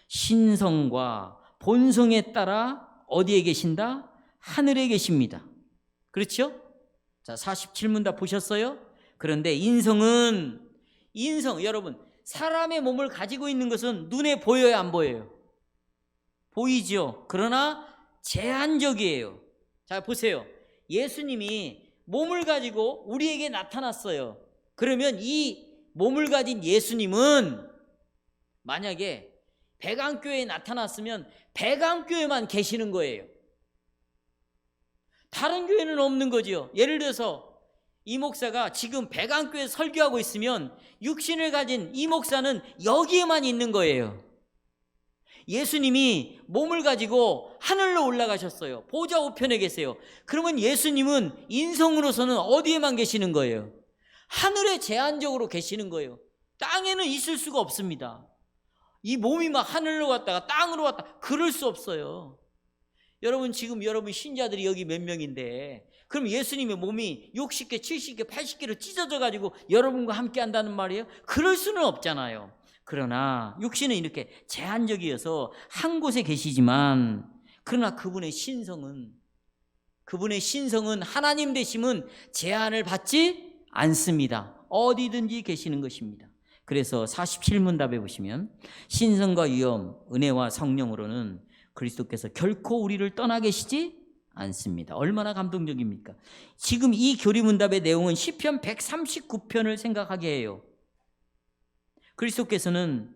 신성과 본성에 따라 어디에 계신다? 하늘에 계십니다. 그렇죠? 자, 47문답 보셨어요? 그런데 여러분, 사람의 몸을 가지고 있는 것은 눈에 보여요, 안 보여요? 보이죠? 그러나 제한적이에요. 자, 보세요. 예수님이 몸을 가지고 우리에게 나타났어요. 그러면 이 몸을 가진 예수님은 만약에 백안교회에 나타났으면 백안교회만 계시는 거예요. 다른 교회는 없는 거죠. 예를 들어서 이 목사가 지금 백안교회에 설교하고 있으면 육신을 가진 이 목사는 여기에만 있는 거예요. 예수님이 몸을 가지고 하늘로 올라가셨어요. 보좌 우편에 계세요. 그러면 예수님은 인성으로서는 어디에만 계시는 거예요? 하늘에 제한적으로 계시는 거예요. 땅에는 있을 수가 없습니다. 이 몸이 막 하늘로 갔다가 땅으로 갔다, 그럴 수 없어요. 여러분, 지금 여러분 신자들이 여기 몇 명인데, 그럼 예수님의 몸이 60개, 70개, 80개로 찢어져 가지고 여러분과 함께 한다는 말이에요? 그럴 수는 없잖아요. 그러나 육신은 이렇게 제한적이어서 한 곳에 계시지만, 그러나 그분의 신성은 하나님 되심은 제한을 받지 않습니다. 어디든지 계시는 것입니다. 그래서 47문답에 보시면 신성과 위엄, 은혜와 성령으로는 그리스도께서 결코 우리를 떠나 계시지 않습니다. 얼마나 감동적입니까? 지금 이 교리문답의 내용은 시편 139편을 생각하게 해요. 그리스도께서는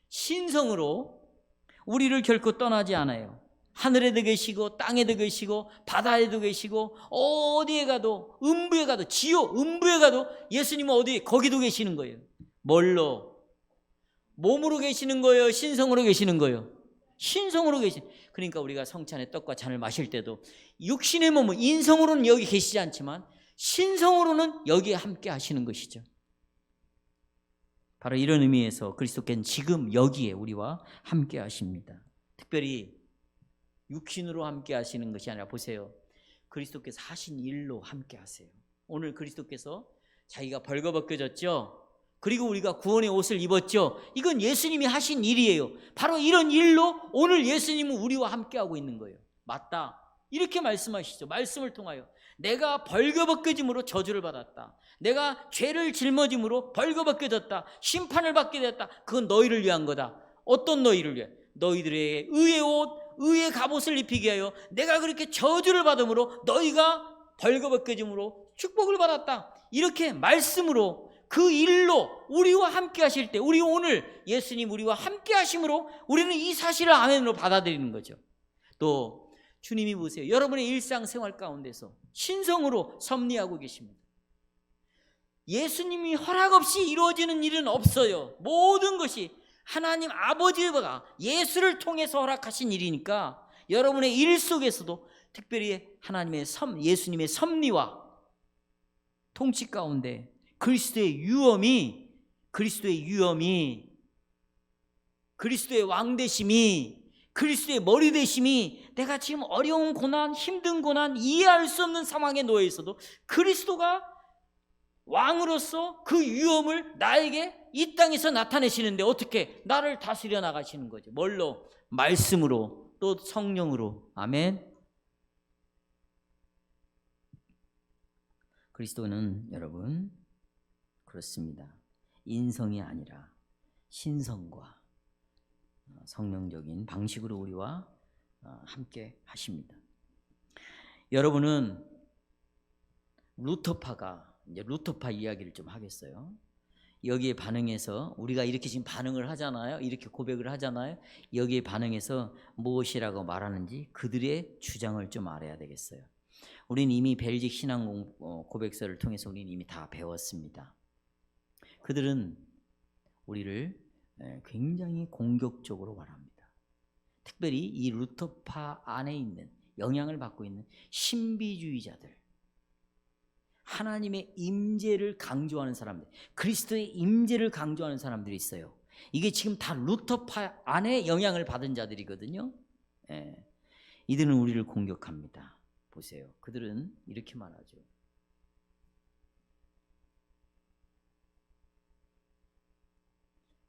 신성으로 우리를 결코 떠나지 않아요. 하늘에도 계시고 땅에도 계시고 바다에도 계시고 어디에 가도, 음부에 가도, 지옥 음부에 가도 예수님은 어디에, 거기도 계시는 거예요. 뭘로? 몸으로 계시는 거예요? 신성으로 계시는 거예요? 신성으로 계신. 그러니까 우리가 성찬의 떡과 잔을 마실 때도 육신의 몸은, 인성으로는 여기 계시지 않지만 신성으로는 여기에 함께 하시는 것이죠. 바로 이런 의미에서 그리스도께서는 지금 여기에 우리와 함께 하십니다. 특별히 육신으로 함께 하시는 것이 아니라, 보세요, 그리스도께서 하신 일로 함께 하세요. 오늘 그리스도께서 자기가 벌거벗겨졌죠. 그리고 우리가 구원의 옷을 입었죠. 이건 예수님이 하신 일이에요. 바로 이런 일로 오늘 예수님은 우리와 함께하고 있는 거예요. 맞다, 이렇게 말씀하시죠. 말씀을 통하여 내가 벌거벗겨짐으로 저주를 받았다, 내가 죄를 짊어짐으로 벌거벗겨졌다, 심판을 받게 됐다. 그건 너희를 위한 거다. 어떤 너희를 위해? 너희들의 의의 옷, 의의 갑옷을 입히게 하여 내가 그렇게 저주를 받음으로 너희가 벌거벗겨짐으로 축복을 받았다. 이렇게 말씀으로 그 일로 우리와 함께 하실 때, 우리 오늘 예수님 우리와 함께 하심으로 우리는 이 사실을 아멘으로 받아들이는 거죠. 또 주님이 보세요, 여러분의 일상생활 가운데서 신성으로 섭리하고 계십니다. 예수님이 허락 없이 이루어지는 일은 없어요. 모든 것이 하나님 아버지가 예수를 통해서 허락하신 일이니까 여러분의 일 속에서도 특별히 하나님의 예수님의 섭리와 통치 가운데 그리스도의 유엄이, 그리스도의 왕되심이, 그리스도의 머리 되심이, 내가 지금 어려운 고난, 힘든 고난, 이해할 수 없는 상황에 놓여 있어도 그리스도가 왕으로서 그 유엄을 나에게 이 땅에서 나타내시는데 어떻게? 나를 다스려 나가시는 거죠. 뭘로? 말씀으로, 또 성령으로. 아멘. 그리스도는 여러분 그렇습니다. 인성이 아니라 신성과 성령적인 방식으로 우리와 함께 하십니다. 여러분은 루터파 이야기를 좀 하겠어요. 여기에 반응해서 우리가 이렇게 지금 반응을 하잖아요. 이렇게 고백을 하잖아요. 여기에 반응해서 무엇이라고 말하는지 그들의 주장을 좀 알아야 되겠어요. 우리는 이미 벨직 신앙 고백서를 통해서 우리는 이미 다 배웠습니다. 그들은 우리를 굉장히 공격적으로 말합니다. 특별히 이 루터파 안에 있는, 영향을 받고 있는 신비주의자들, 하나님의 임재를 강조하는 사람들, 그리스도의 임재를 강조하는 사람들이 있어요. 이게 지금 다 루터파 안에 영향을 받은 자들이거든요. 이들은 우리를 공격합니다. 보세요. 그들은 이렇게 말하죠.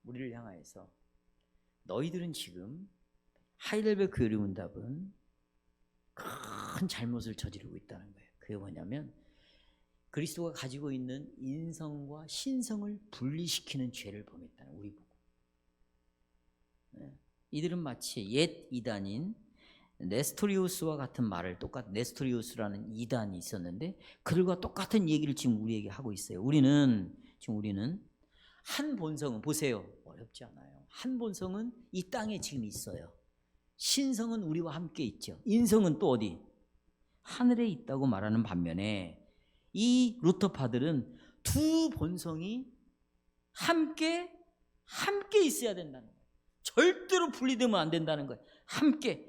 우리를 향하여서 너희들은 지금 하이델베르크 교리문답은 큰 잘못을 저지르고 있다는 거예요. 그게 뭐냐면 그리스도가 가지고 있는 인성과 신성을 분리시키는 죄를 범했다는, 우리 보고. 이들은 마치 옛 이단인 네스토리우스와 같은 말을, 네스토리우스라는 이단이 있었는데 그들과 똑같은 얘기를 지금 우리에게 하고 있어요. 우리는 한 본성은, 보세요, 어렵지 않아요. 한 본성은 이 땅에 지금 있어요. 신성은 우리와 함께 있죠. 인성은 또 어디? 하늘에 있다고 말하는 반면에 이 루터파들은 두 본성이 함께 있어야 된다는 거예요. 절대로 분리되면 안 된다는 거예요. 함께.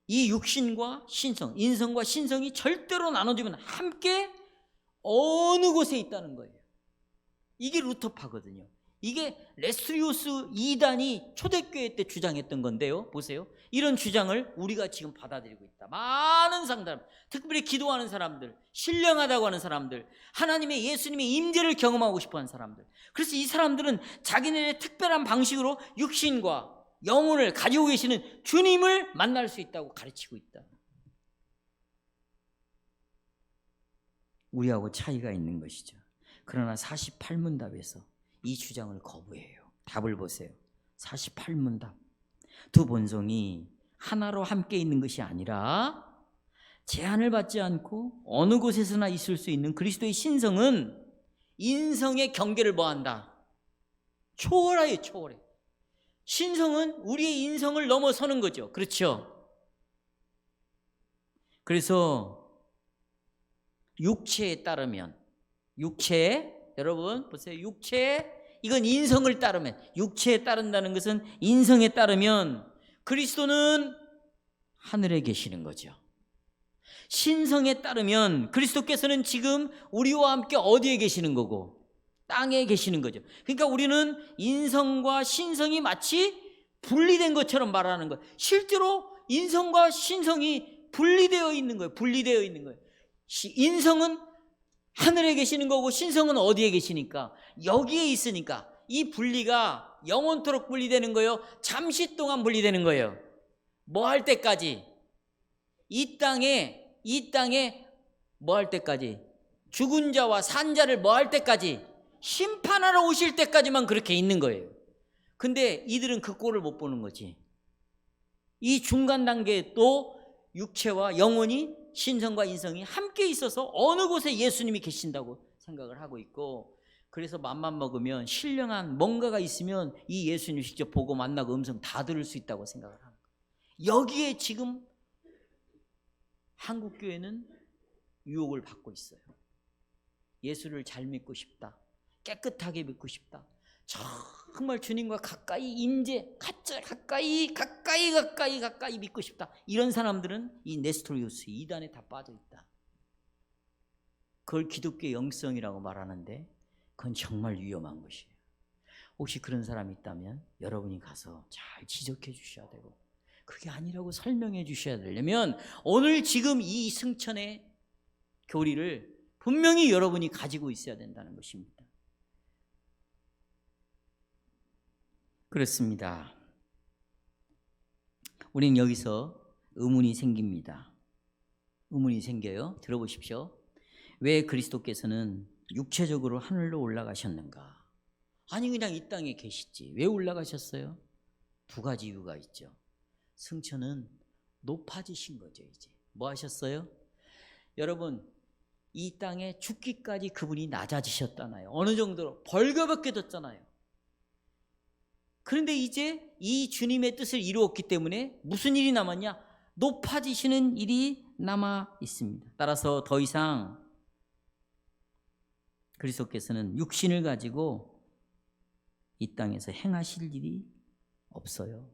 이 육신과 신성, 인성과 신성이 절대로 나눠지면 함께 어느 곳에 있다는 거예요. 이게 루터파거든요. 이게 레스리우스 이단이 초대교회 때 주장했던 건데요. 보세요. 이런 주장을 우리가 지금 받아들이고 있다. 많은 사람, 특별히 기도하는 사람들, 신령하다고 하는 사람들, 하나님의 예수님의 임재를 경험하고 싶어하는 사람들. 그래서 이 사람들은 자기네의 특별한 방식으로 육신과 영혼을 가지고 계시는 주님을 만날 수 있다고 가르치고 있다. 우리하고 차이가 있는 것이죠. 그러나 48문답에서 이 주장을 거부해요. 답을 보세요. 48문답. 두 본성이 하나로 함께 있는 것이 아니라 제한을 받지 않고 어느 곳에서나 있을 수 있는 그리스도의 신성은 인성의 경계를 뭐한다? 초월해요. 초월해. 신성은 우리의 인성을 넘어서는 거죠. 그렇죠? 그래서 육체에 따르면, 여러분 보세요. 이건 인성을 따르면, 육체에 따른다는 것은 인성에 따르면 그리스도는 하늘에 계시는 거죠. 신성에 따르면 그리스도께서는 지금 우리와 함께 어디에 계시는 거고? 땅에 계시는 거죠. 그러니까 우리는 인성과 신성이 마치 분리된 것처럼 말하는 거예요. 실제로 인성과 신성이 분리되어 있는 거예요. 인성은 하늘에 계시는 거고 신성은 어디에 계시니까? 여기에 있으니까 이 분리가 영원토록 분리되는 거예요? 잠시 동안 분리되는 거예요? 뭐 할 때까지? 이 땅에 뭐 할 때까지? 죽은 자와 산 자를 뭐 할 때까지? 심판하러 오실 때까지만 그렇게 있는 거예요. 근데 이들은 그 꼴을 못 보는 거지. 이 중간 단계에 또 육체와 영혼이, 신성과 인성이 함께 있어서 어느 곳에 예수님이 계신다고 생각을 하고 있고, 그래서 맘만 먹으면 신령한 뭔가가 있으면 이 예수님 직접 보고 만나고 음성 다 들을 수 있다고 생각을 하는 거예요. 여기에 지금 한국교회는 유혹을 받고 있어요. 예수를 잘 믿고 싶다. 깨끗하게 믿고 싶다. 정말 주님과 가까이 가까이 믿고 싶다. 이런 사람들은 이 네스토리우스 이단에 다 빠져 있다. 그걸 기독교 영성이라고 말하는데 그건 정말 위험한 것이에요. 혹시 그런 사람이 있다면 여러분이 가서 잘 지적해 주셔야 되고, 그게 아니라고 설명해 주셔야 되려면 오늘 지금 이 승천의 교리를 분명히 여러분이 가지고 있어야 된다는 것입니다. 그렇습니다. 우리는 여기서 의문이 생깁니다. 의문이 생겨요. 들어보십시오. 왜 그리스도께서는 육체적으로 하늘로 올라가셨는가? 아니 그냥 이 땅에 계시지 왜 올라가셨어요? 두 가지 이유가 있죠. 승천은 높아지신 거죠. 이제 뭐 하셨어요? 여러분, 이 땅에 죽기까지 그분이 낮아지셨잖아요. 어느 정도로 벌거벗게 됐잖아요. 그런데 이제 이 주님의 뜻을 이루었기 때문에 무슨 일이 남았냐? 높아지시는 일이 남아 있습니다. 따라서 더 이상 그리스도께서는 육신을 가지고 이 땅에서 행하실 일이 없어요.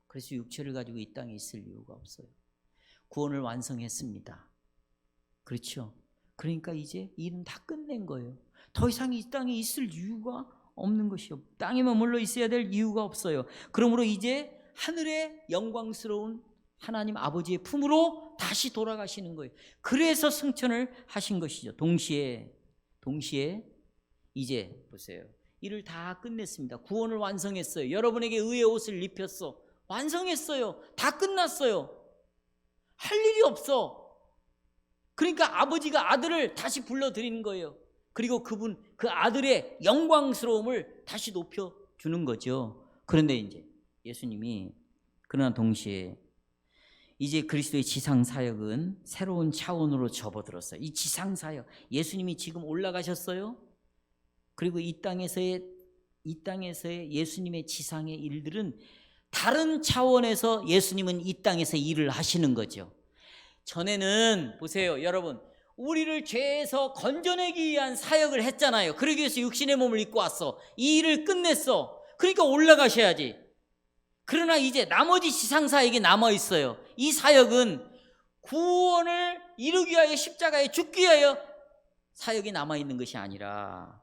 그래서 육체를 가지고 이 땅에 있을 이유가 없어요. 구원을 완성했습니다. 그렇죠? 그러니까 이제 일은 다 끝낸 거예요. 더 이상 이 땅에 있을 이유가 없는 것이요. 땅에 머물러 있어야 될 이유가 없어요. 그러므로 이제 하늘의 영광스러운 하나님 아버지의 품으로 다시 돌아가시는 거예요. 그래서 승천을 하신 것이죠. 동시에 이제 보세요. 일을 다 끝냈습니다. 구원을 완성했어요. 여러분에게 의의 옷을 입혔어. 완성했어요. 다 끝났어요. 할 일이 없어. 그러니까 아버지가 아들을 다시 불러들이는 거예요. 그리고 그 아들의 영광스러움을 다시 높여주는 거죠. 그런데 이제 예수님이 그러나 동시에 이제 그리스도의 지상사역은 새로운 차원으로 접어들었어요. 이 지상사역, 예수님이 지금 올라가셨어요. 그리고 이 땅에서의 예수님의 지상의 일들은 다른 차원에서 예수님은 이 땅에서 일을 하시는 거죠. 전에는 보세요, 여러분, 우리를 죄에서 건져내기 위한 사역을 했잖아요. 그러기 위해서 육신의 몸을 입고 왔어. 이 일을 끝냈어. 그러니까 올라가셔야지. 그러나 이제 나머지 지상사역이 남아있어요. 이 사역은 구원을 이루기 위하여 십자가에 죽기 위하여 사역이 남아있는 것이 아니라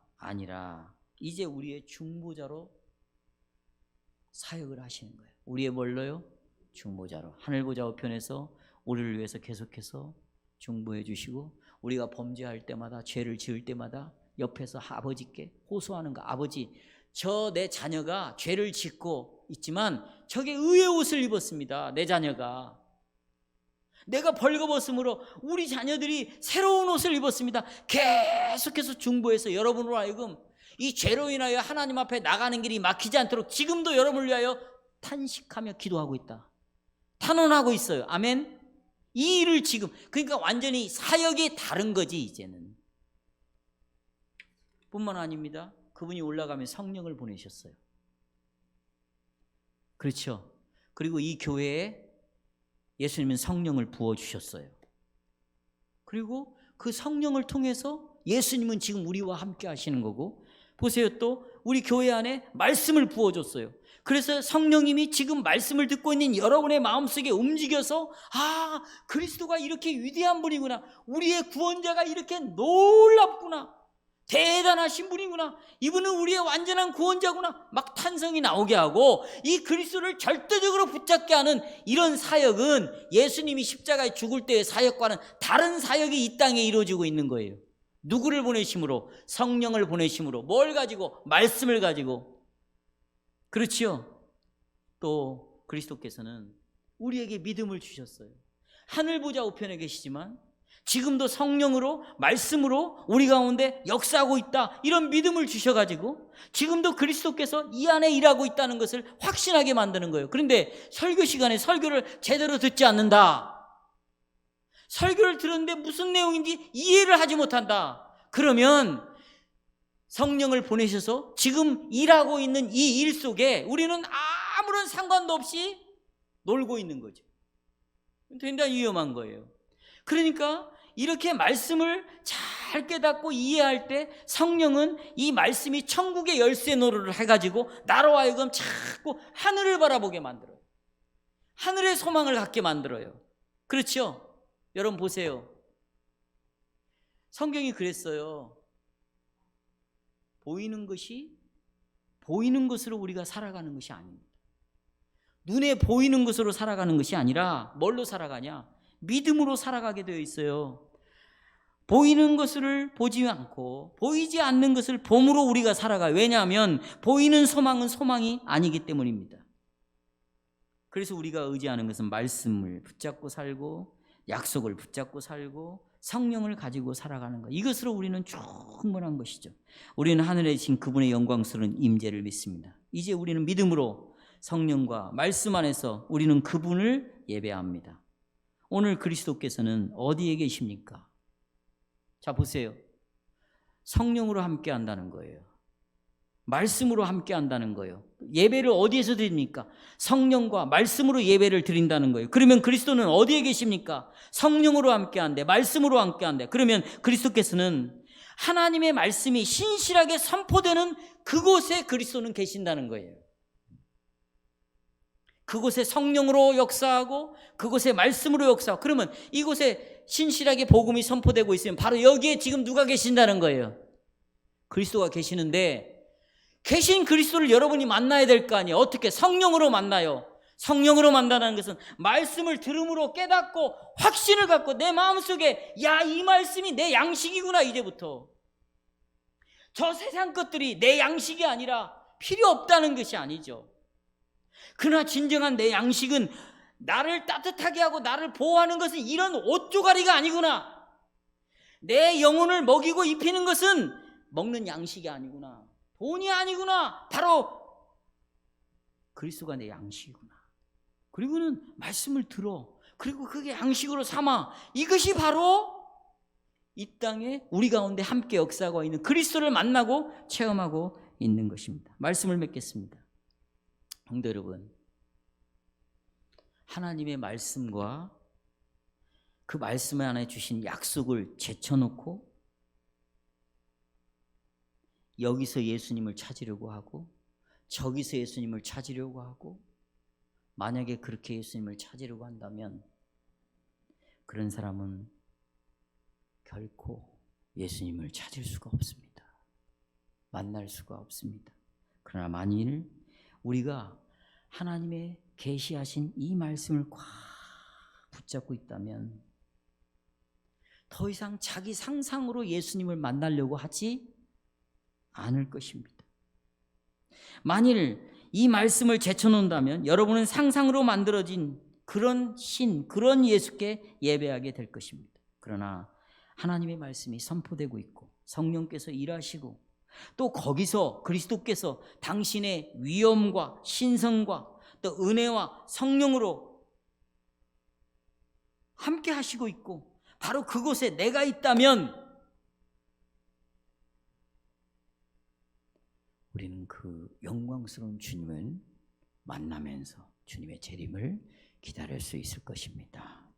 이제 우리의 중보자로 사역을 하시는 거예요. 우리의 뭘로요? 중보자로. 하늘보좌 우편에서 우리를 위해서 계속해서 중보해 주시고, 우리가 범죄할 때마다, 죄를 지을 때마다 옆에서 아버지께 호소하는 거. 아버지, 저 내 자녀가 죄를 짓고 있지만 저게 의의 옷을 입었습니다. 내 자녀가. 내가 벌거벗음으로 우리 자녀들이 새로운 옷을 입었습니다. 계속해서 중보해서 여러분으로 하여금 이 죄로 인하여 하나님 앞에 나가는 길이 막히지 않도록 지금도 여러분을 위하여 탄식하며 기도하고 있다. 탄원하고 있어요. 아멘. 이 일을 지금, 그러니까 완전히 사역이 다른 거지 이제는. 뿐만 아닙니다. 그분이 올라가면 성령을 보내셨어요. 그렇죠. 그리고 이 교회에 예수님은 성령을 부어주셨어요. 그리고 그 성령을 통해서 예수님은 지금 우리와 함께 하시는 거고, 보세요, 또 우리 교회 안에 말씀을 부어줬어요. 그래서 성령님이 지금 말씀을 듣고 있는 여러분의 마음속에 움직여서, 아, 그리스도가 이렇게 위대한 분이구나, 우리의 구원자가 이렇게 놀랍구나, 대단하신 분이구나, 이분은 우리의 완전한 구원자구나, 막 탄성이 나오게 하고 이 그리스도를 절대적으로 붙잡게 하는 이런 사역은 예수님이 십자가에 죽을 때의 사역과는 다른 사역이 이 땅에 이루어지고 있는 거예요. 누구를 보내심으로? 성령을 보내심으로. 뭘 가지고? 말씀을 가지고. 그렇지요. 또 그리스도께서는 우리에게 믿음을 주셨어요. 하늘보좌 우편에 계시지만 지금도 성령으로, 말씀으로 우리 가운데 역사하고 있다, 이런 믿음을 주셔가지고 지금도 그리스도께서 이 안에 일하고 있다는 것을 확신하게 만드는 거예요. 그런데 설교 시간에 설교를 제대로 듣지 않는다, 설교를 들었는데 무슨 내용인지 이해를 하지 못한다, 그러면 성령을 보내셔서 지금 일하고 있는 이 일 속에 우리는 아무런 상관도 없이 놀고 있는 거죠. 굉장히 위험한 거예요. 그러니까 이렇게 말씀을 잘 잘 깨닫고 이해할 때 성령은 이 말씀이 천국의 열쇠 노릇을 해가지고 나로 하여금 자꾸 하늘을 바라보게 만들어요. 하늘의 소망을 갖게 만들어요. 그렇죠? 여러분 보세요. 성경이 그랬어요. 보이는 것으로 우리가 살아가는 것이 아닙니다. 눈에 보이는 것으로 살아가는 것이 아니라 뭘로 살아가냐? 믿음으로 살아가게 되어 있어요. 보이는 것을 보지 않고 보이지 않는 것을 봄으로 우리가 살아가요. 왜냐하면 보이는 소망은 소망이 아니기 때문입니다. 그래서 우리가 의지하는 것은 말씀을 붙잡고 살고 약속을 붙잡고 살고 성령을 가지고 살아가는 것. 이것으로 우리는 충분한 것이죠. 우리는 하늘에 계신 그분의 영광스러운 임재를 믿습니다. 이제 우리는 믿음으로 성령과 말씀 안에서 우리는 그분을 예배합니다. 오늘 그리스도께서는 어디에 계십니까? 자 보세요. 성령으로 함께 한다는 거예요. 말씀으로 함께 한다는 거예요. 예배를 어디에서 드립니까? 성령과 말씀으로 예배를 드린다는 거예요. 그러면 그리스도는 어디에 계십니까? 성령으로 함께 한대, 말씀으로 함께 한대. 그러면 그리스도께서는 하나님의 말씀이 신실하게 선포되는 그곳에 그리스도는 계신다는 거예요. 그곳에 성령으로 역사하고 그곳에 말씀으로 역사하고, 그러면 이곳에 신실하게 복음이 선포되고 있으면 바로 여기에 지금 누가 계신다는 거예요? 그리스도가 계시는데, 계신 그리스도를 여러분이 만나야 될 거 아니에요. 어떻게? 성령으로 만나요. 성령으로 만나는 것은 말씀을 들음으로 깨닫고 확신을 갖고 내 마음속에 야, 이 말씀이 내 양식이구나. 이제부터 저 세상 것들이 내 양식이 아니라 필요 없다는 것이 아니죠. 그러나 진정한 내 양식은 나를 따뜻하게 하고 나를 보호하는 것은 이런 옷조가리가 아니구나. 내 영혼을 먹이고 입히는 것은 먹는 양식이 아니구나. 돈이 아니구나. 바로 그리스도가 내 양식이구나. 그리고는 말씀을 들어. 그리고 그게 양식으로 삼아. 이것이 바로 이 땅에 우리 가운데 함께 역사하고 있는 그리스도를 만나고 체험하고 있는 것입니다. 말씀을 맺겠습니다. 성도 여러분, 하나님의 말씀과 그 말씀 안에 주신 약속을 제쳐놓고 여기서 예수님을 찾으려고 하고 저기서 예수님을 찾으려고 하고, 만약에 그렇게 예수님을 찾으려고 한다면 그런 사람은 결코 예수님을 찾을 수가 없습니다. 만날 수가 없습니다. 그러나 만일 우리가 하나님의 계시하신 이 말씀을 꽉 붙잡고 있다면 더 이상 자기 상상으로 예수님을 만나려고 하지 않을 것입니다. 만일 이 말씀을 제쳐놓는다면 여러분은 상상으로 만들어진 그런 신, 그런 예수께 예배하게 될 것입니다. 그러나 하나님의 말씀이 선포되고 있고 성령께서 일하시고 또 거기서 그리스도께서 당신의 위엄과 신성과 또 은혜와 성령으로 함께 하시고 있고 바로 그곳에 내가 있다면 우리는 그 영광스러운 주님을 만나면서 주님의 재림을 기다릴 수 있을 것입니다.